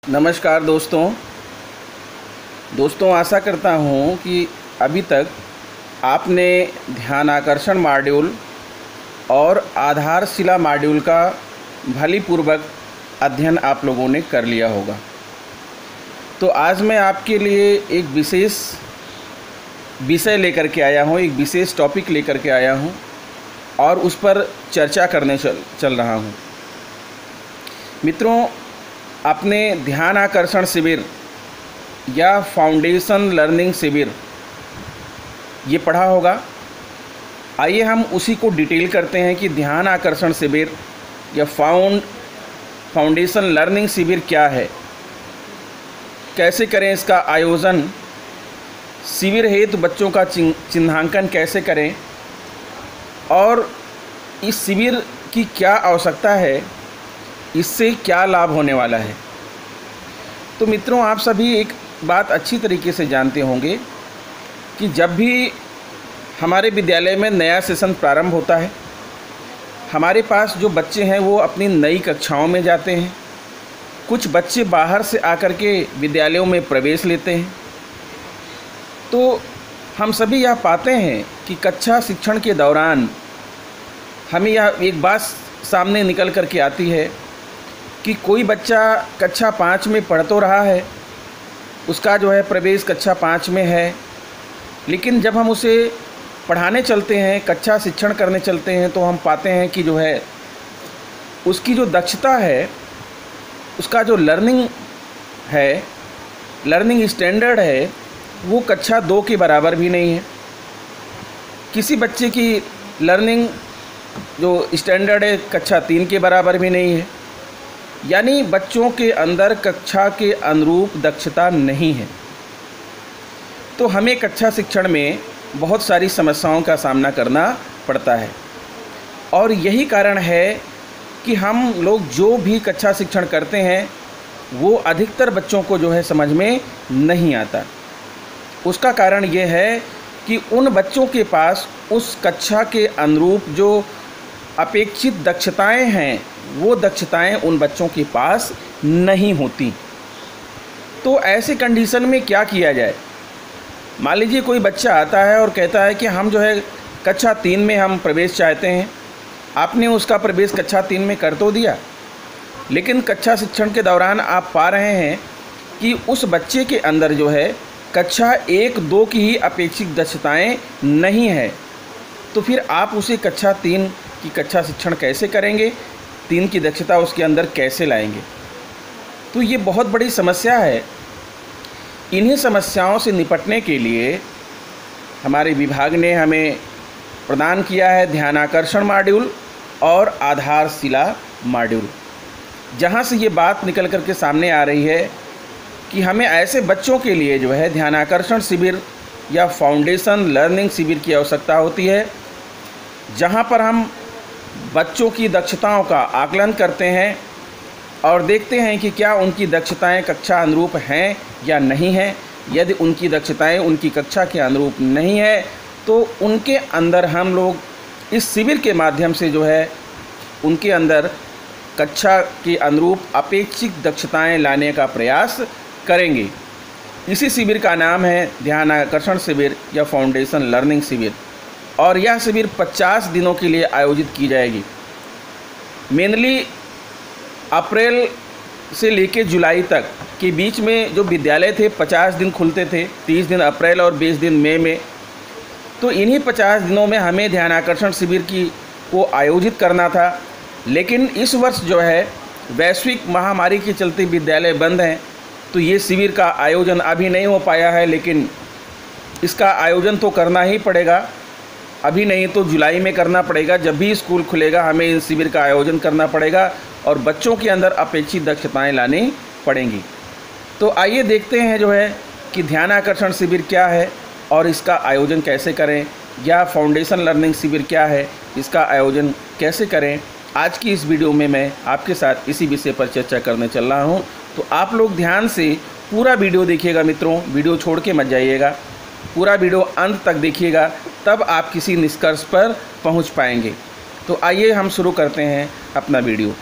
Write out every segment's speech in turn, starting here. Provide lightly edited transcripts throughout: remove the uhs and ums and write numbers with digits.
नमस्कार दोस्तों, आशा करता हूँ कि अभी तक आपने ध्यान आकर्षण मॉड्यूल और आधारशिला मॉड्यूल का भलीपूर्वक अध्ययन आप लोगों ने कर लिया होगा। तो आज मैं आपके लिए एक विशेष विषय लेकर के आया हूँ, एक विशेष टॉपिक लेकर के आया हूँ और उस पर चर्चा करने चल रहा हूँ। मित्रों, आपने ध्यान आकर्षण शिविर या फाउंडेशन लर्निंग शिविर ये पढ़ा होगा। आइए हम उसी को डिटेल करते हैं कि ध्यान आकर्षण शिविर या फाउंडेशन लर्निंग शिविर क्या है, कैसे करें इसका आयोजन, शिविर हेतु बच्चों का चिन्हांकन कैसे करें और इस शिविर की क्या आवश्यकता है, इससे क्या लाभ होने वाला है। तो मित्रों, आप सभी एक बात अच्छी तरीके से जानते होंगे कि जब भी हमारे विद्यालय में नया सेशन प्रारंभ होता है, हमारे पास जो बच्चे हैं वो अपनी नई कक्षाओं में जाते हैं। कुछ बच्चे बाहर से आकर के विद्यालयों में प्रवेश लेते हैं। तो हम सभी यह पाते हैं कि कक्षा शिक्षण के दौरान हमें यह एक बात सामने निकल कर के आती है कि कोई बच्चा कक्षा 5 में पढ़ तो रहा है, उसका जो है प्रवेश कक्षा 5 में है, लेकिन जब हम उसे पढ़ाने चलते हैं, कक्षा शिक्षण करने चलते हैं, तो हम पाते हैं कि जो है उसकी जो दक्षता है, उसका जो लर्निंग स्टैंडर्ड है, वो कक्षा 2 के बराबर भी नहीं है। किसी बच्चे की लर्निंग जो स्टैंडर्ड है कक्षा 3 के बराबर भी नहीं है। यानी बच्चों के अंदर कक्षा के अनुरूप दक्षता नहीं है। तो हमें कक्षा शिक्षण में बहुत सारी समस्याओं का सामना करना पड़ता है और यही कारण है कि हम लोग जो भी कक्षा शिक्षण करते हैं वो अधिकतर बच्चों को जो है समझ में नहीं आता। उसका कारण ये है कि उन बच्चों के पास उस कक्षा के अनुरूप जो अपेक्षित दक्षताएं हैं, वो दक्षताएं उन बच्चों के पास नहीं होती। तो ऐसे कंडीशन में क्या किया जाए? मान लीजिए कोई बच्चा आता है और कहता है कि हम जो है कक्षा 3 में हम प्रवेश चाहते हैं। आपने उसका प्रवेश कक्षा 3 में कर तो दिया, लेकिन कक्षा शिक्षण के दौरान आप पा रहे हैं कि उस बच्चे के अंदर जो है कक्षा 1-2 की ही अपेक्षित दक्षताएं नहीं है। तो फिर आप उसे कक्षा 3 की कक्षा शिक्षण कैसे करेंगे, 3 की दक्षता उसके अंदर कैसे लाएंगे? तो ये बहुत बड़ी समस्या है। इन्हीं समस्याओं से निपटने के लिए हमारे विभाग ने हमें प्रदान किया है ध्यान आकर्षण मॉड्यूल और आधारशिला मॉड्यूल, जहाँ से ये बात निकल कर के सामने आ रही है कि हमें ऐसे बच्चों के लिए जो है ध्यान आकर्षण शिविर या फाउंडेशन लर्निंग शिविर की आवश्यकता होती है, जहाँ पर हम बच्चों की दक्षताओं का आकलन करते हैं और देखते हैं कि क्या उनकी दक्षताएं कक्षा अनुरूप हैं या नहीं हैं। यदि उनकी दक्षताएं उनकी कक्षा के अनुरूप नहीं है तो उनके अंदर हम लोग इस शिविर के माध्यम से जो है उनके अंदर कक्षा के अनुरूप अपेक्षित दक्षताएं लाने का प्रयास करेंगे। इसी शिविर का नाम है ध्यान आकर्षण शिविर या फाउंडेशन लर्निंग शिविर और यह शिविर 50 दिनों के लिए आयोजित की जाएगी। मेनली अप्रैल से लेकर जुलाई तक के बीच में जो विद्यालय थे 50 दिन खुलते थे, 30 दिन अप्रैल और 20 दिन मई में। तो इन्हीं 50 दिनों में हमें ध्यान आकर्षण शिविर को आयोजित करना था, लेकिन इस वर्ष जो है वैश्विक महामारी के चलते विद्यालय बंद हैं, तो ये शिविर का आयोजन अभी नहीं हो पाया है। लेकिन इसका आयोजन तो करना ही पड़ेगा, अभी नहीं तो जुलाई में करना पड़ेगा। जब भी स्कूल खुलेगा हमें इस शिविर का आयोजन करना पड़ेगा और बच्चों के अंदर अपेक्षित दक्षताएं लानी पड़ेंगी। तो आइए देखते हैं जो है कि ध्यान आकर्षण शिविर क्या है और इसका आयोजन कैसे करें, या फाउंडेशन लर्निंग शिविर क्या है, इसका आयोजन कैसे करें। आज की इस वीडियो में मैं आपके साथ इसी विषय पर चर्चा करने चल रहा हूँ। तो आप लोग ध्यान से पूरा वीडियो देखिएगा मित्रों, वीडियो छोड़ के मत जाइएगा, पूरा वीडियो अंत तक देखिएगा, तब आप किसी निष्कर्ष पर पहुँच पाएंगे। तो आइए हम शुरू करते हैं अपना वीडियो।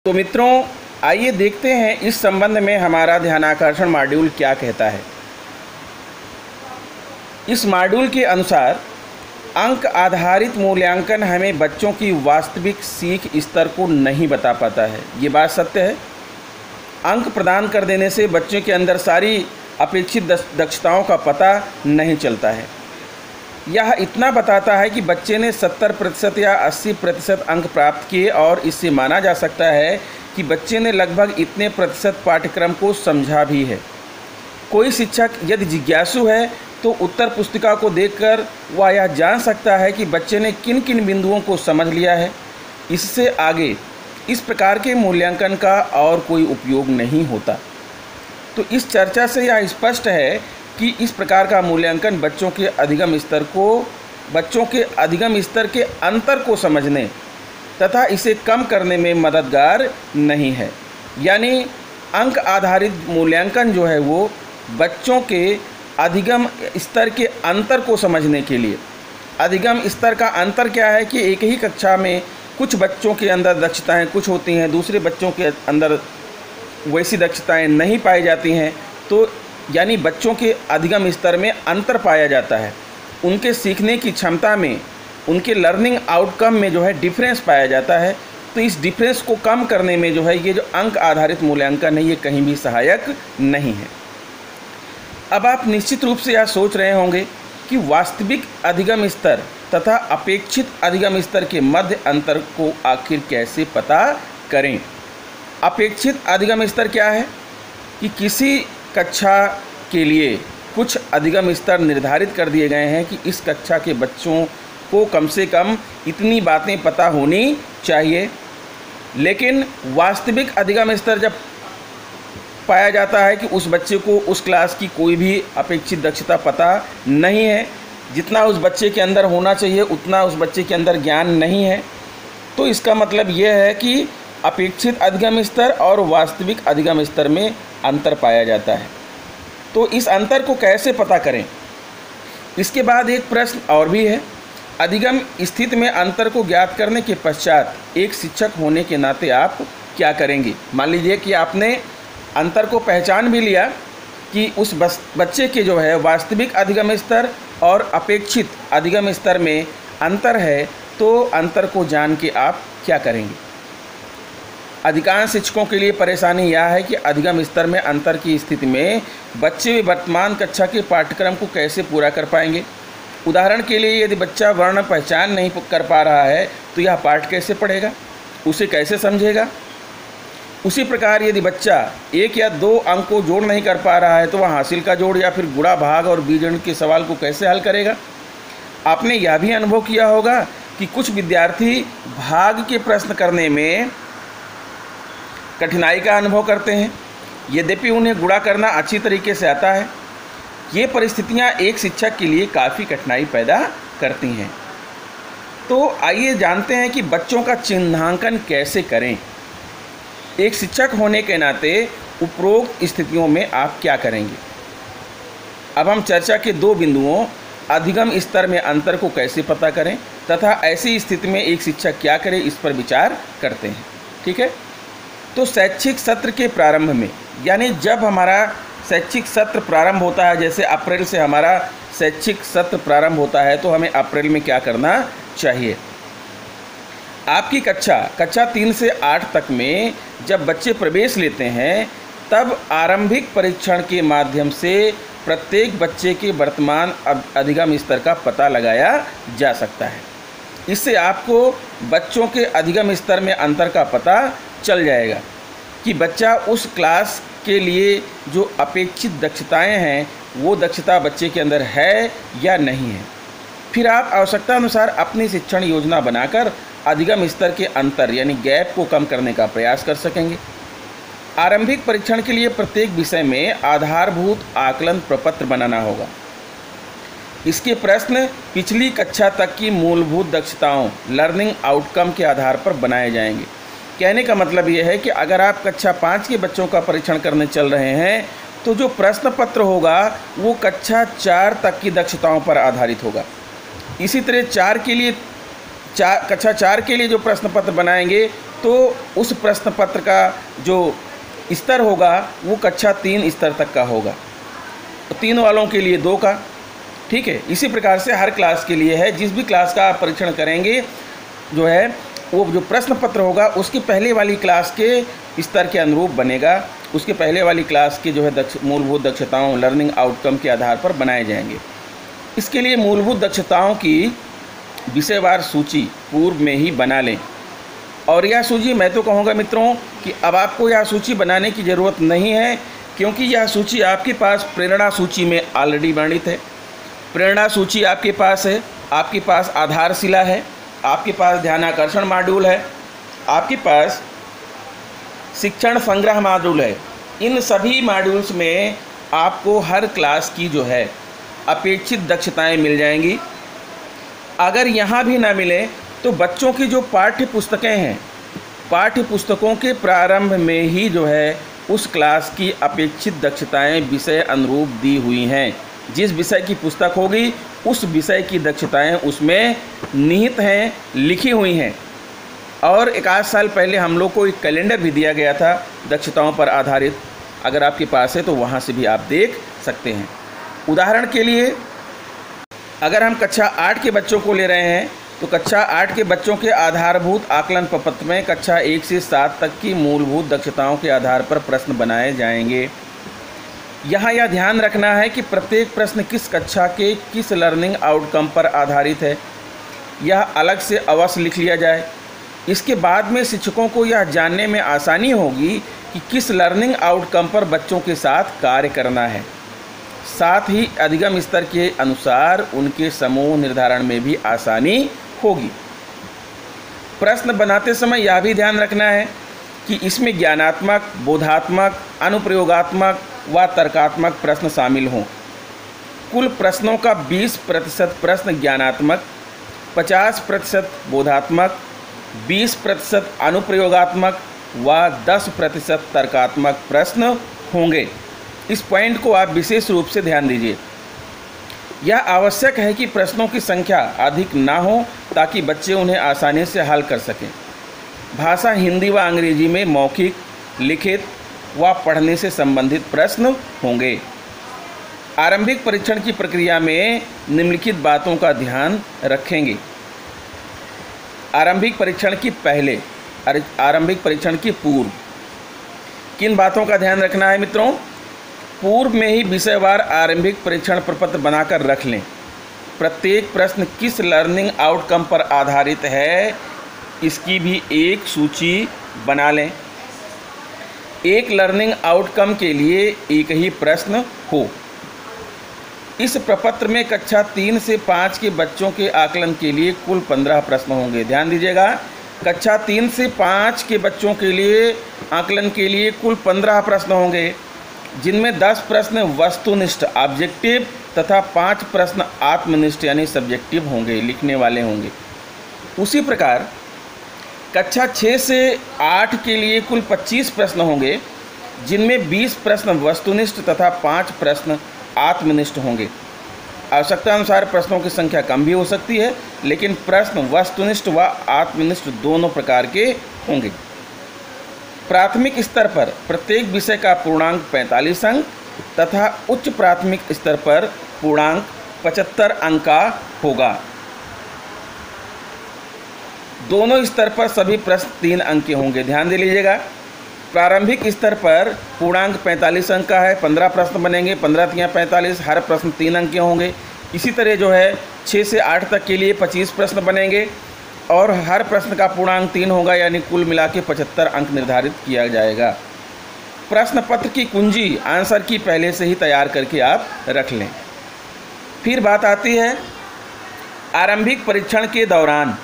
तो मित्रों, आइए देखते हैं इस संबंध में हमारा ध्यानाकर्षण मॉड्यूल क्या कहता है। इस मॉड्यूल के अनुसार अंक आधारित मूल्यांकन हमें बच्चों की वास्तविक सीख स्तर को नहीं बता पाता है। ये बात सत्य है। अंक प्रदान कर देने से बच्चों के अंदर सारी अपेक्षित दक्षताओं का पता नहीं चलता है। यह इतना बताता है कि बच्चे ने 70% या 80% अंक प्राप्त किए और इससे माना जा सकता है कि बच्चे ने लगभग इतने प्रतिशत पाठ्यक्रम को समझा भी है। कोई शिक्षक यदि जिज्ञासु है तो उत्तर पुस्तिका को देखकर वह यह जान सकता है कि बच्चे ने किन किन बिंदुओं को समझ लिया है। इससे आगे इस प्रकार के मूल्यांकन का और कोई उपयोग नहीं होता। तो इस चर्चा से यह स्पष्ट है कि इस प्रकार का मूल्यांकन बच्चों के अधिगम स्तर के अंतर को समझने तथा इसे कम करने में मददगार नहीं है। यानी अंक आधारित मूल्यांकन जो है वो बच्चों के अधिगम स्तर के अंतर को समझने के लिए, अधिगम स्तर का अंतर क्या है कि एक ही कक्षा में कुछ बच्चों के अंदर दक्षताएं कुछ होती हैं, दूसरे बच्चों के अंदर वैसी दक्षताएं नहीं पाई जाती हैं। तो यानी बच्चों के अधिगम स्तर में अंतर पाया जाता है, उनके सीखने की क्षमता में, उनके लर्निंग आउटकम में जो है डिफरेंस पाया जाता है। तो इस डिफरेंस को कम करने में जो है ये जो अंक आधारित मूल्यांकन है ये कहीं भी सहायक नहीं है। अब आप निश्चित रूप से यह सोच रहे होंगे कि वास्तविक अधिगम स्तर तथा अपेक्षित अधिगम स्तर के मध्य अंतर को आखिर कैसे पता करें। अपेक्षित अधिगम स्तर क्या है कि किसी कक्षा के लिए कुछ अधिगम स्तर निर्धारित कर दिए गए हैं कि इस कक्षा के बच्चों को कम से कम इतनी बातें पता होनी चाहिए। लेकिन वास्तविक अधिगम स्तर जब पाया जाता है कि उस बच्चे को उस क्लास की कोई भी अपेक्षित दक्षता पता नहीं है, जितना उस बच्चे के अंदर होना चाहिए उतना उस बच्चे के अंदर ज्ञान नहीं है, तो इसका मतलब यह है कि अपेक्षित अधिगम स्तर और वास्तविक अधिगम स्तर में अंतर पाया जाता है। तो इस अंतर को कैसे पता करें। इसके बाद एक प्रश्न और भी है। अधिगम स्थिति में अंतर को ज्ञात करने के पश्चात एक शिक्षक होने के नाते आप क्या करेंगे। मान लीजिए कि आपने अंतर को पहचान भी लिया कि उस बच्चे के जो है वास्तविक अधिगम स्तर और अपेक्षित अधिगम स्तर में अंतर है, तो अंतर को जान के आप क्या करेंगे। अधिकांश शिक्षकों के लिए परेशानी यह है कि अधिगम स्तर में अंतर की स्थिति में बच्चे वर्तमान कक्षा के पाठ्यक्रम को कैसे पूरा कर पाएंगे। उदाहरण के लिए यदि बच्चा वर्ण पहचान नहीं कर पा रहा है तो यह पाठ कैसे पढ़ेगा, उसे कैसे समझेगा। उसी प्रकार यदि बच्चा 1 या 2 अंक को जोड़ नहीं कर पा रहा है तो वह हासिल का जोड़ या फिर गुणा भाग और बीजगणित के सवाल को कैसे हल करेगा। आपने यह भी अनुभव किया होगा कि कुछ विद्यार्थी भाग के प्रश्न करने में कठिनाई का अनुभव करते हैं, यद्यपि उन्हें गुणा करना अच्छी तरीके से आता है। ये परिस्थितियां एक शिक्षक के लिए काफ़ी कठिनाई पैदा करती हैं। तो आइए जानते हैं कि बच्चों का चिन्हांकन कैसे करें। एक शिक्षक होने के नाते उपरोक्त स्थितियों में आप क्या करेंगे। अब हम चर्चा के 2 बिंदुओं अधिगम स्तर में अंतर को कैसे पता करें तथा ऐसी स्थिति में एक शिक्षक क्या करे इस पर विचार करते हैं। ठीक है। तो शैक्षिक सत्र के प्रारंभ में, यानी जब हमारा शैक्षिक सत्र प्रारंभ होता है, जैसे अप्रैल से हमारा शैक्षिक सत्र प्रारंभ होता है, तो हमें अप्रैल में क्या करना चाहिए। आपकी कक्षा 3 से 8 तक में जब बच्चे प्रवेश लेते हैं तब आरंभिक परीक्षण के माध्यम से प्रत्येक बच्चे के वर्तमान अधिगम स्तर का पता लगाया जा सकता है। इससे आपको बच्चों के अधिगम स्तर में अंतर का पता चल जाएगा कि बच्चा उस क्लास के लिए जो अपेक्षित दक्षताएं हैं वो दक्षता बच्चे के अंदर है या नहीं है। फिर आप आवश्यकता अनुसार अपनी शिक्षण योजना बनाकर अधिगम स्तर के अंतर यानी गैप को कम करने का प्रयास कर सकेंगे। आरंभिक परीक्षण के लिए प्रत्येक विषय में आधारभूत आकलन प्रपत्र बनाना होगा। इसके प्रश्न पिछली कक्षा तक की मूलभूत दक्षताओं लर्निंग आउटकम के आधार पर बनाए जाएंगे। कहने का मतलब यह है कि अगर आप कक्षा 5 के बच्चों का परीक्षण करने चल रहे हैं तो जो प्रश्न पत्र होगा वो कक्षा 4 तक की दक्षताओं पर आधारित होगा। इसी तरह कक्षा 4 के लिए जो प्रश्न पत्र बनाएंगे तो उस प्रश्न पत्र का जो स्तर होगा वो कक्षा 3 स्तर तक का होगा, तो 3 वालों के लिए 2 का। ठीक है, इसी प्रकार से हर क्लास के लिए है। जिस भी क्लास का आप परीक्षण करेंगे जो है वो जो प्रश्न पत्र होगा उसकी पहले वाली क्लास के स्तर के अनुरूप बनेगा। उसके पहले वाली क्लास के जो है मूलभूत दक्षताओं, लर्निंग आउटकम के आधार पर बनाए जाएंगे। इसके लिए मूलभूत दक्षताओं की विषयवार सूची पूर्व में ही बना लें। और यह सूची मैं तो कहूँगा मित्रों कि अब आपको यह सूची बनाने की ज़रूरत नहीं है, क्योंकि यह सूची आपके पास प्रेरणा सूची में ऑलरेडी वर्णित है। प्रेरणा सूची आपके पास है, आपके पास आधारशिला है, आपके पास ध्यानाकर्षण मॉड्यूल है, आपके पास शिक्षण संग्रह मॉड्यूल है। इन सभी मॉड्यूल्स में आपको हर क्लास की जो है अपेक्षित दक्षताएं मिल जाएंगी। अगर यहाँ भी ना मिले तो बच्चों की जो पाठ्य पुस्तकें हैं, पाठ्य पुस्तकों के प्रारंभ में ही जो है उस क्लास की अपेक्षित दक्षताएं विषय अनुरूप दी हुई हैं। जिस विषय की पुस्तक होगी उस विषय की दक्षताएं उसमें निहित हैं, लिखी हुई हैं। और एक आध साल पहले हम लोग को एक कैलेंडर भी दिया गया था दक्षताओं पर आधारित, अगर आपके पास है तो वहाँ से भी आप देख सकते हैं। उदाहरण के लिए अगर हम कक्षा 8 के बच्चों को ले रहे हैं तो कक्षा 8 के बच्चों के आधारभूत आकलन प्रपत्र में कक्षा 1 से 7 तक की मूलभूत दक्षताओं के आधार पर प्रश्न बनाए जाएंगे। यहाँ यह ध्यान रखना है कि प्रत्येक प्रश्न किस कक्षा के किस लर्निंग आउटकम पर आधारित है, यह अलग से अवश्य लिख लिया जाए। इसके बाद में शिक्षकों को यह जानने में आसानी होगी कि किस लर्निंग आउटकम पर बच्चों के साथ कार्य करना है। साथ ही अधिगम स्तर के अनुसार उनके समूह निर्धारण में भी आसानी होगी। प्रश्न बनाते समय यह भी ध्यान रखना है कि इसमें ज्ञानात्मक, बोधात्मक, अनुप्रयोगात्मक व तर्कात्मक प्रश्न शामिल हों। कुल प्रश्नों का 20% प्रश्न ज्ञानात्मक, 50% बोधात्मक, 20% अनुप्रयोगात्मक व 10% तर्कात्मक प्रश्न होंगे। इस पॉइंट को आप विशेष रूप से ध्यान दीजिए। यह आवश्यक है कि प्रश्नों की संख्या अधिक ना हो ताकि बच्चे उन्हें आसानी से हल कर सकें। भाषा हिंदी व अंग्रेजी में मौखिक, लिखित व पढ़ने से संबंधित प्रश्न होंगे। आरंभिक परीक्षण की प्रक्रिया में निम्नलिखित बातों का ध्यान रखेंगे। आरंभिक परीक्षण की पहले, आरंभिक परीक्षण की पूर्व किन बातों का ध्यान रखना है मित्रों? पूर्व में ही विषयवार आरंभिक परीक्षण प्रपत्र बनाकर रख लें। प्रत्येक प्रश्न किस लर्निंग आउटकम पर आधारित है इसकी भी एक सूची बना लें। एक लर्निंग आउटकम के लिए एक ही प्रश्न हो। इस प्रपत्र में कक्षा 3 से 5 के बच्चों के आकलन के लिए कुल 15 प्रश्न होंगे। ध्यान दीजिएगा, कक्षा 3 से 5 के बच्चों के लिए आकलन के लिए कुल 15 प्रश्न होंगे, जिनमें 10 प्रश्न वस्तुनिष्ठ ऑब्जेक्टिव तथा 5 प्रश्न आत्मनिष्ठ यानी सब्जेक्टिव होंगे, लिखने वाले होंगे। उसी प्रकार कक्षा 6 से 8 के लिए कुल 25 प्रश्न होंगे, जिनमें 20 प्रश्न वस्तुनिष्ठ तथा 5 प्रश्न आत्मनिष्ठ होंगे। आवश्यकता अनुसार प्रश्नों की संख्या कम भी हो सकती है, लेकिन प्रश्न वस्तुनिष्ठ व आत्मनिष्ठ दोनों प्रकार के होंगे। प्राथमिक स्तर पर प्रत्येक विषय का पूर्णांक 45 अंक तथा उच्च प्राथमिक स्तर पर पूर्णांक 75 अंक का होगा। दोनों स्तर पर सभी प्रश्न 3 अंक के होंगे। ध्यान दे लीजिएगा, प्रारंभिक स्तर पर पूर्णांक 45 अंक का है, 15 प्रश्न बनेंगे, 15 × 45, हर प्रश्न 3 अंक के होंगे। इसी तरह जो है 6 से 8 तक के लिए 25 प्रश्न बनेंगे और हर प्रश्न का पूर्णांक 3 होगा, यानी कुल मिला के 75 अंक निर्धारित किया जाएगा। प्रश्न पत्र की कुंजी आंसर की पहले से ही तैयार करके आप रख लें। फिर बात आती है आरंभिक परीक्षण के दौरान।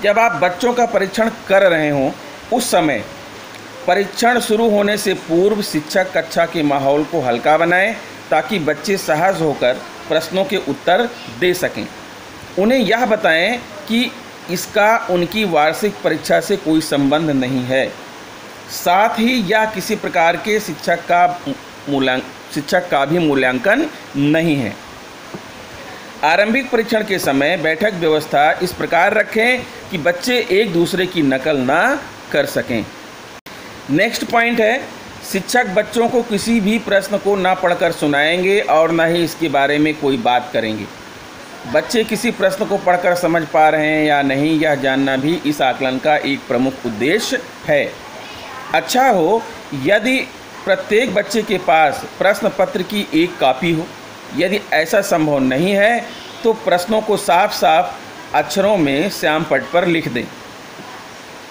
जब आप बच्चों का परीक्षण कर रहे हों उस समय परीक्षण शुरू होने से पूर्व शिक्षक कक्षा के माहौल को हल्का बनाएं ताकि बच्चे सहज होकर प्रश्नों के उत्तर दे सकें। उन्हें यह बताएं कि इसका उनकी वार्षिक परीक्षा से कोई संबंध नहीं है। साथ ही यह किसी प्रकार के शिक्षक का भी मूल्यांकन नहीं है। आरंभिक परीक्षण के समय बैठक व्यवस्था इस प्रकार रखें कि बच्चे एक दूसरे की नकल ना कर सकें। नेक्स्ट पॉइंट है, शिक्षक बच्चों को किसी भी प्रश्न को ना पढ़कर सुनाएंगे और ना ही इसके बारे में कोई बात करेंगे। बच्चे किसी प्रश्न को पढ़कर समझ पा रहे हैं या नहीं, यह जानना भी इस आकलन का एक प्रमुख उद्देश्य है। अच्छा हो यदि प्रत्येक बच्चे के पास प्रश्न पत्र की एक कॉपी हो। यदि ऐसा संभव नहीं है तो प्रश्नों को साफ साफ अक्षरों में श्याम पट पर लिख दें।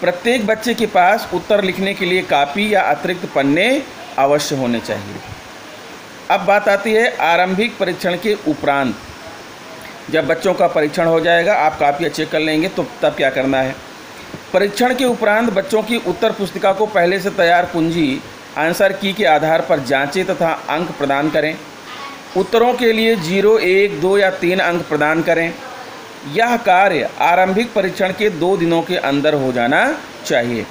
प्रत्येक बच्चे के पास उत्तर लिखने के लिए कॉपी या अतिरिक्त पन्ने अवश्य होने चाहिए। अब बात आती है आरंभिक परीक्षण के उपरांत। जब बच्चों का परीक्षण हो जाएगा, आप कॉपियाँ चेक कर लेंगे, तो तब क्या करना है। परीक्षण के उपरांत बच्चों की उत्तर पुस्तिका को पहले से तैयार कुंजी आंसर की के आधार पर जांचें तथा अंक प्रदान करें। उत्तरों के लिए 0, 1, 2 या 3 अंक प्रदान करें। यह कार्य आरंभिक परीक्षण के 2 दिनों के अंदर हो जाना चाहिए।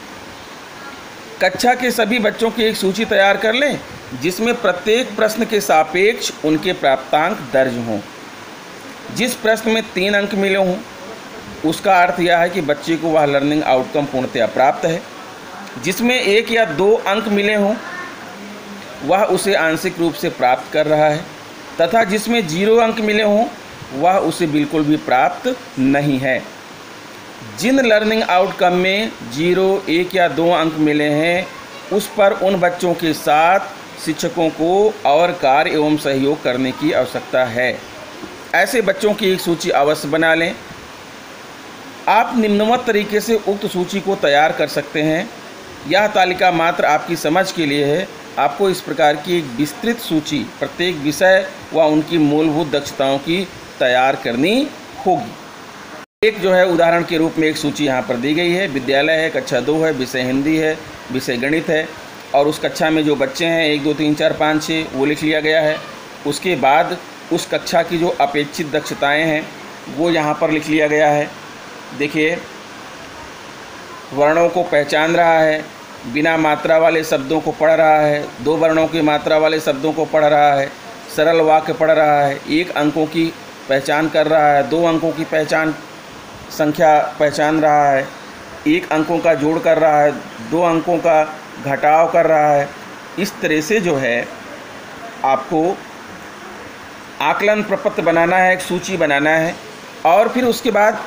कक्षा के सभी बच्चों की एक सूची तैयार कर लें जिसमें प्रत्येक प्रश्न के सापेक्ष उनके प्राप्तांक दर्ज हों। जिस प्रश्न में 3 अंक मिले हों उसका अर्थ यह है कि बच्चे को वह लर्निंग आउटकम पूर्णतया प्राप्त है। जिसमें 1 या 2 अंक मिले हों वह उसे आंशिक रूप से प्राप्त कर रहा है, तथा जिसमें 0 अंक मिले हों वह उसे बिल्कुल भी प्राप्त नहीं है। जिन लर्निंग आउटकम में 0, 1 या 2 अंक मिले हैं उस पर उन बच्चों के साथ शिक्षकों को और कार्य एवं सहयोग करने की आवश्यकता है। ऐसे बच्चों की एक सूची अवश्य बना लें। आप निम्नवत तरीके से उक्त सूची को तैयार कर सकते हैं। यह तालिका मात्र आपकी समझ के लिए है। आपको इस प्रकार की एक विस्तृत सूची प्रत्येक विषय व उनकी मूलभूत दक्षताओं की तैयार करनी होगी। एक जो है उदाहरण के रूप में एक सूची यहाँ पर दी गई है। विद्यालय है, कक्षा 2 है, विषय हिंदी है, विषय गणित है, और उस कक्षा में जो बच्चे हैं 1, 2, 3, 4, 5, 6 वो लिख लिया गया है। उसके बाद उस कक्षा की जो अपेक्षित दक्षताएं हैं वो यहाँ पर लिख लिया गया है। देखिए, वर्णों को पहचान रहा है, बिना मात्रा वाले शब्दों को पढ़ रहा है, 2 वर्णों की मात्रा वाले शब्दों को पढ़ रहा है, सरल वाक्य पढ़ रहा है, 1 अंकों की पहचान कर रहा है, 2 अंकों की संख्या पहचान रहा है, 1 अंकों का जोड़ कर रहा है, 2 अंकों का घटाव कर रहा है। इस तरह से जो है आपको आकलन प्रपत्र बनाना है, एक सूची बनाना है, और फिर उसके बाद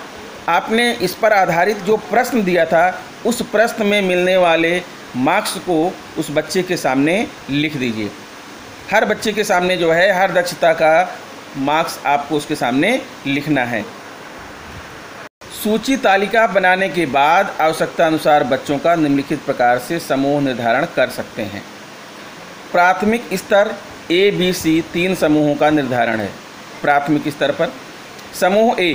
आपने इस पर आधारित जो प्रश्न दिया था उस प्रश्न में मिलने वाले मार्क्स को उस बच्चे के सामने लिख दीजिए। हर बच्चे के सामने जो है हर दक्षता का मार्क्स आपको उसके सामने लिखना है। सूची तालिका बनाने के बाद आवश्यकता अनुसार बच्चों का निम्नलिखित प्रकार से समूह निर्धारण कर सकते हैं। प्राथमिक स्तर ABC 3 समूहों का निर्धारण है। प्राथमिक स्तर पर समूह A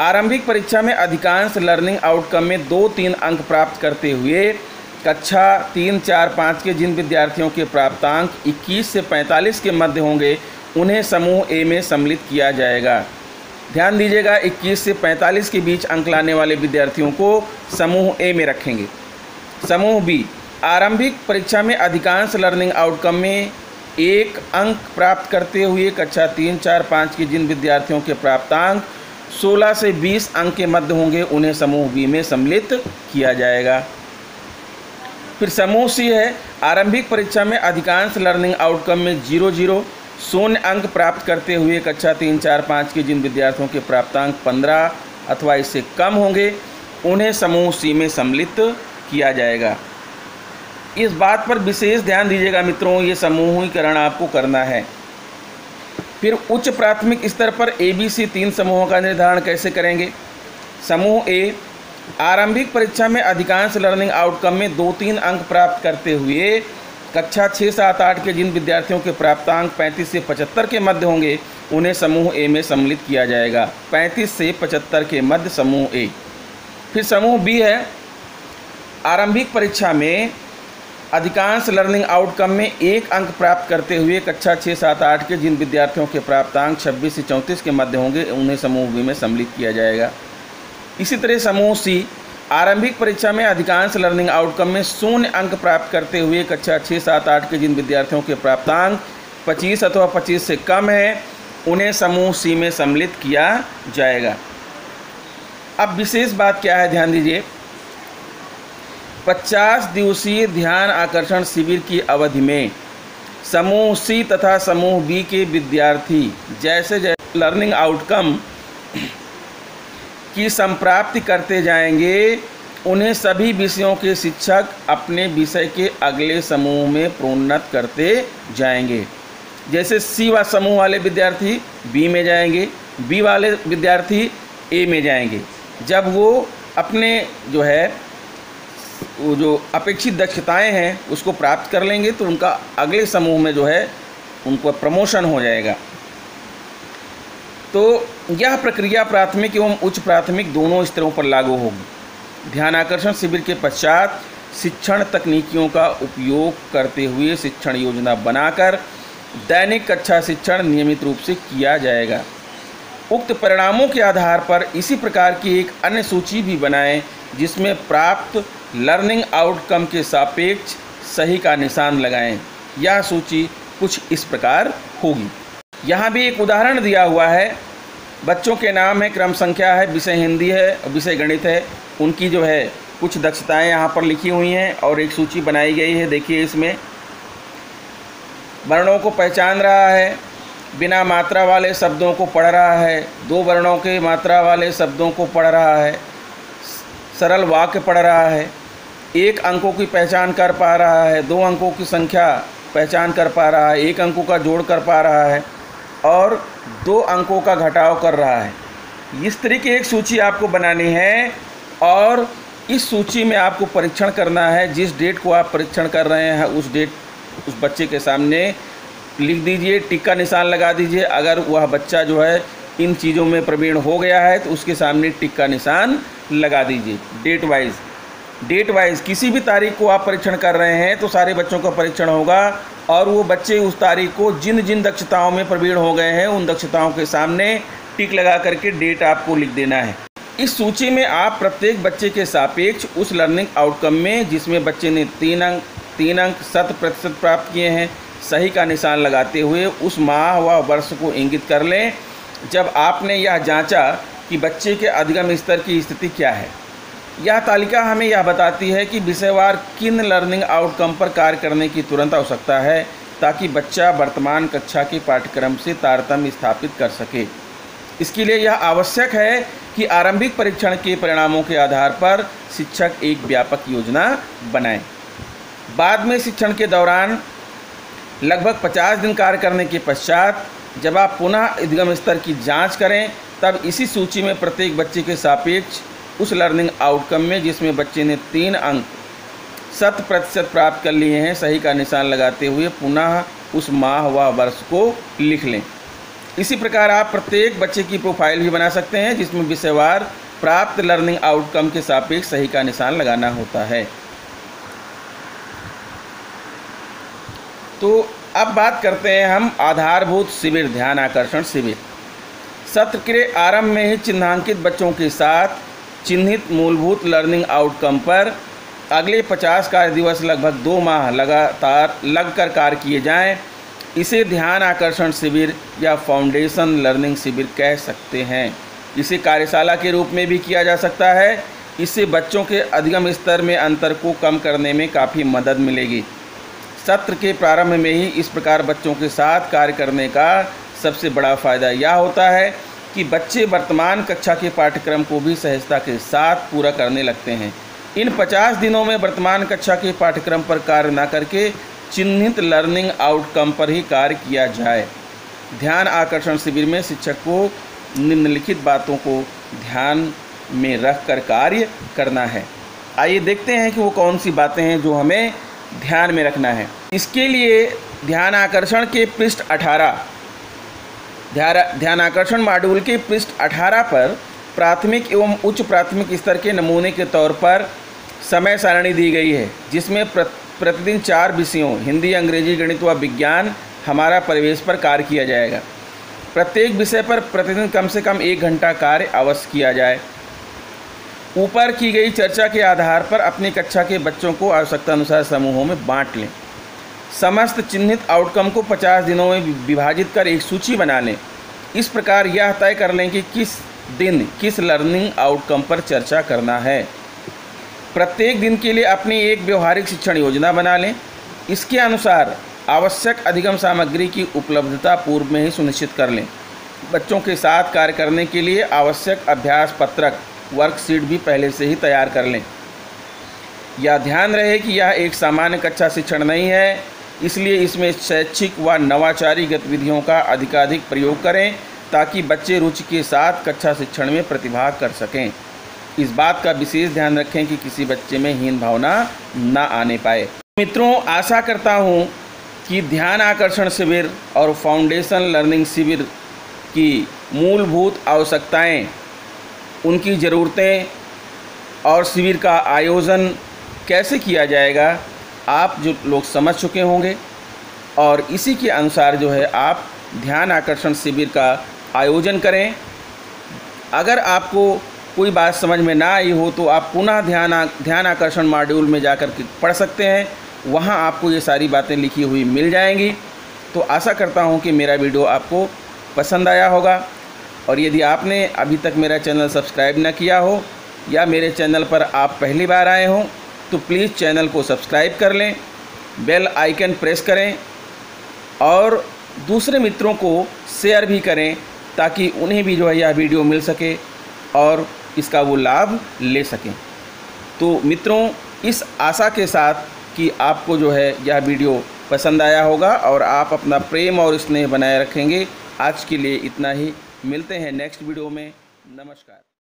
आरंभिक परीक्षा में अधिकांश लर्निंग आउटकम में 2-3 अंक प्राप्त करते हुए कक्षा 3, 4, 5 के जिन विद्यार्थियों के प्राप्तांक 21 से 45 के मध्य होंगे उन्हें समूह A में सम्मिलित किया जाएगा। ध्यान दीजिएगा, 21 से 45 के बीच अंक लाने वाले विद्यार्थियों को समूह A में रखेंगे। समूह B आरंभिक परीक्षा में अधिकांश लर्निंग आउटकम में 1 अंक प्राप्त करते हुए कक्षा 3, 4, 5 के जिन विद्यार्थियों के प्राप्तांक 16 से 20 अंक के मध्य होंगे उन्हें समूह B में सम्मिलित किया जाएगा। फिर समूह C है आरंभिक परीक्षा में अधिकांश लर्निंग आउटकम में 0 अंक प्राप्त करते हुए कक्षा 3, 4, 5 के जिन विद्यार्थियों के प्राप्तांक 15 अथवा इससे कम होंगे उन्हें समूह C में सम्मिलित किया जाएगा। इस बात पर विशेष ध्यान दीजिएगा मित्रों, ये समूहीकरण आपको करना है। फिर उच्च प्राथमिक स्तर पर ABC 3 समूहों का निर्धारण कैसे करेंगे। समूह A आरंभिक परीक्षा में अधिकांश लर्निंग आउटकम में 2-3 अंक प्राप्त करते हुए कक्षा 6, 7, 8 के जिन विद्यार्थियों के प्राप्तांक 35 से 75 के मध्य होंगे उन्हें समूह A में सम्मिलित किया जाएगा। 35 से 75 के मध्य समूह A। फिर समूह B है आरंभिक परीक्षा में अधिकांश लर्निंग आउटकम में 1 अंक प्राप्त करते हुए कक्षा 6, 7, 8 के जिन विद्यार्थियों के प्राप्तांक 26 से 34 के मध्य होंगे उन्हें समूह B में सम्मिलित किया जाएगा। इसी तरह समूह C आरंभिक परीक्षा में अधिकांश लर्निंग आउटकम में 0 अंक प्राप्त करते हुए कक्षा 6, 7, 8 के जिन विद्यार्थियों के प्राप्तांक 25 अथवा 25 से कम है उन्हें समूह C में सम्मिलित किया जाएगा। अब विशेष बात क्या है, ध्यान दीजिए। 50 दिवसीय ध्यान आकर्षण शिविर की अवधि में समूह सी तथा समूह बी के विद्यार्थी जैसे जैसे लर्निंग आउटकम की संप्राप्ति करते जाएंगे, उन्हें सभी विषयों के शिक्षक अपने विषय के अगले समूह में प्रोन्नत करते जाएंगे। जैसे सी वा समूह वाले विद्यार्थी बी में जाएंगे, बी वाले विद्यार्थी ए में जाएंगे। जब वो अपने जो अपेक्षित दक्षताएं हैं उसको प्राप्त कर लेंगे तो उनका अगले समूह में उनको प्रमोशन हो जाएगा। तो यह प्रक्रिया प्राथमिक एवं उच्च प्राथमिक दोनों स्तरों पर लागू होगी। ध्यान आकर्षण शिविर के पश्चात शिक्षण तकनीकियों का उपयोग करते हुए शिक्षण योजना बनाकर दैनिक कक्षा शिक्षण नियमित रूप से किया जाएगा। उक्त परिणामों के आधार पर इसी प्रकार की एक अन्य सूची भी बनाएं जिसमें प्राप्त लर्निंग आउटकम के सापेक्ष सही का निशान लगाएं। यह सूची कुछ इस प्रकार होगी। यहाँ भी एक उदाहरण दिया हुआ है। बच्चों के नाम है, क्रम संख्या है, विषय हिंदी है, विषय गणित है। उनकी कुछ दक्षताएं यहाँ पर लिखी हुई हैं और एक सूची बनाई गई है। देखिए, इसमें वर्णों को पहचान रहा है, बिना मात्रा वाले शब्दों को पढ़ रहा है, 2 वर्णों के मात्रा वाले शब्दों को पढ़ रहा है, सरल वाक्य पढ़ रहा है, 1 अंकों की पहचान कर पा रहा है, 2 अंकों की संख्या पहचान कर पा रहा है, 1 अंकों का जोड़ कर पा रहा है और 2 अंकों का घटाव कर रहा है। इस तरह की एक सूची आपको बनानी है और इस सूची में आपको परीक्षण करना है। जिस डेट को आप परीक्षण कर रहे हैं उस डेट उस बच्चे के सामने लिख दीजिए, टिक का निशान लगा दीजिए। अगर वह बच्चा इन चीज़ों में प्रवीण हो गया है तो उसके सामने टिक का निशान लगा दीजिए। डेट वाइज किसी भी तारीख को आप परीक्षण कर रहे हैं तो सारे बच्चों का परीक्षण होगा और वो बच्चे उस तारीख को जिन जिन दक्षताओं में प्रवीण हो गए हैं उन दक्षताओं के सामने टिक लगा करके डेट आपको लिख देना है। इस सूची में आप प्रत्येक बच्चे के सापेक्ष उस लर्निंग आउटकम में जिसमें बच्चे ने 3 अंक 100% प्राप्त किए हैं, सही का निशान लगाते हुए उस माह व वर्ष को इंगित कर लें जब आपने यह जांचा कि बच्चे के अधिगम स्तर की स्थिति क्या है। यह तालिका हमें यह बताती है कि विषयवार किन लर्निंग आउटकम पर कार्य करने की तुरंत आवश्यकता है ताकि बच्चा वर्तमान कक्षा के पाठ्यक्रम से तारतम्य स्थापित कर सके। इसके लिए यह आवश्यक है कि आरंभिक परीक्षण के परिणामों के आधार पर शिक्षक एक व्यापक योजना बनाएं। बाद में शिक्षण के दौरान लगभग 50 दिन कार्य करने के पश्चात जब आप पुनः अधिगम स्तर की जांच करें तब इसी सूची में प्रत्येक बच्चे के सापेक्ष उस लर्निंग आउटकम में जिसमें बच्चे ने 3 अंक 100% प्राप्त कर लिए हैं, सही का निशान लगाते हुए पुनः उस माह व वर्ष को लिख लें। इसी प्रकार आप प्रत्येक बच्चे की प्रोफाइल भी बना सकते हैं जिसमें विषयवार प्राप्त लर्निंग आउटकम के सापेक्ष सही का निशान लगाना होता है। तो अब बात करते हैं हम आधारभूत शिविर, ध्यान आकर्षण शिविर। सत्र के आरंभ में ही चिन्हांकित बच्चों के साथ चिन्हित मूलभूत लर्निंग आउटकम पर अगले 50 कार्य दिवस लगभग 2 माह लगातार लगकर कार्य किए जाएं। इसे ध्यान आकर्षण शिविर या फाउंडेशन लर्निंग शिविर कह सकते हैं। इसे कार्यशाला के रूप में भी किया जा सकता है। इससे बच्चों के अधिगम स्तर में अंतर को कम करने में काफ़ी मदद मिलेगी। सत्र के प्रारंभ में ही इस प्रकार बच्चों के साथ कार्य करने का सबसे बड़ा फ़ायदा यह होता है कि बच्चे वर्तमान कक्षा के पाठ्यक्रम को भी सहजता के साथ पूरा करने लगते हैं। इन 50 दिनों में वर्तमान कक्षा के पाठ्यक्रम पर कार्य न करके चिन्हित लर्निंग आउटकम पर ही कार्य किया जाए। ध्यान आकर्षण शिविर में शिक्षक को निम्नलिखित बातों को ध्यान में रखकर कार्य करना है। आइए देखते हैं कि वो कौन सी बातें हैं जो हमें ध्यान में रखना है। इसके लिए ध्यान आकर्षण के पृष्ठ 18 ध्यान आकर्षण मॉड्यूल के पृष्ठ 18 पर प्राथमिक एवं उच्च प्राथमिक स्तर के नमूने के तौर पर समय सारणी दी गई है जिसमें प्रतिदिन 4 विषयों हिंदी, अंग्रेजी, गणित व विज्ञान हमारा परिवेश पर कार्य किया जाएगा। प्रत्येक विषय पर प्रतिदिन कम से कम 1 घंटा कार्य अवश्य किया जाए। ऊपर की गई चर्चा के आधार पर अपनी कक्षा के बच्चों को आवश्यकता अनुसार समूहों में बांट लें। समस्त चिन्हित आउटकम को 50 दिनों में विभाजित कर एक सूची बना लें। इस प्रकार यह तय कर लें कि किस दिन किस लर्निंग आउटकम पर चर्चा करना है। प्रत्येक दिन के लिए अपनी एक व्यवहारिक शिक्षण योजना बना लें। इसके अनुसार आवश्यक अधिगम सामग्री की उपलब्धता पूर्व में ही सुनिश्चित कर लें। बच्चों के साथ कार्य करने के लिए आवश्यक अभ्यास पत्रक वर्कशीट भी पहले से ही तैयार कर लें। यह ध्यान रहे कि यह एक सामान्य कक्षा शिक्षण नहीं है, इसलिए इसमें शैक्षिक व नवाचारी गतिविधियों का अधिकाधिक प्रयोग करें ताकि बच्चे रुचि के साथ कक्षा शिक्षण में प्रतिभाग कर सकें। इस बात का विशेष ध्यान रखें कि किसी बच्चे में हीन भावना न आने पाए। मित्रों, आशा करता हूँ कि ध्यान आकर्षण शिविर और फाउंडेशन लर्निंग शिविर की मूलभूत आवश्यकताएं, उनकी ज़रूरतें और शिविर का आयोजन कैसे किया जाएगा आप जो लोग समझ चुके होंगे, और इसी के अनुसार जो है आप ध्यान आकर्षण शिविर का आयोजन करें। अगर आपको कोई बात समझ में ना आई हो तो आप पुनः ध्यान आकर्षण मॉड्यूल में जाकर के पढ़ सकते हैं, वहाँ आपको ये सारी बातें लिखी हुई मिल जाएंगी। तो आशा करता हूँ कि मेरा वीडियो आपको पसंद आया होगा, और यदि आपने अभी तक मेरा चैनल सब्सक्राइब न किया हो या मेरे चैनल पर आप पहली बार आए हों तो प्लीज़ चैनल को सब्सक्राइब कर लें, बेल आइकन प्रेस करें और दूसरे मित्रों को शेयर भी करें ताकि उन्हें भी जो है यह वीडियो मिल सके और इसका वो लाभ ले सकें। तो मित्रों, इस आशा के साथ कि आपको जो है यह वीडियो पसंद आया होगा और आप अपना प्रेम और स्नेह बनाए रखेंगे, आज के लिए इतना ही। मिलते हैं नेक्स्ट वीडियो में। नमस्कार।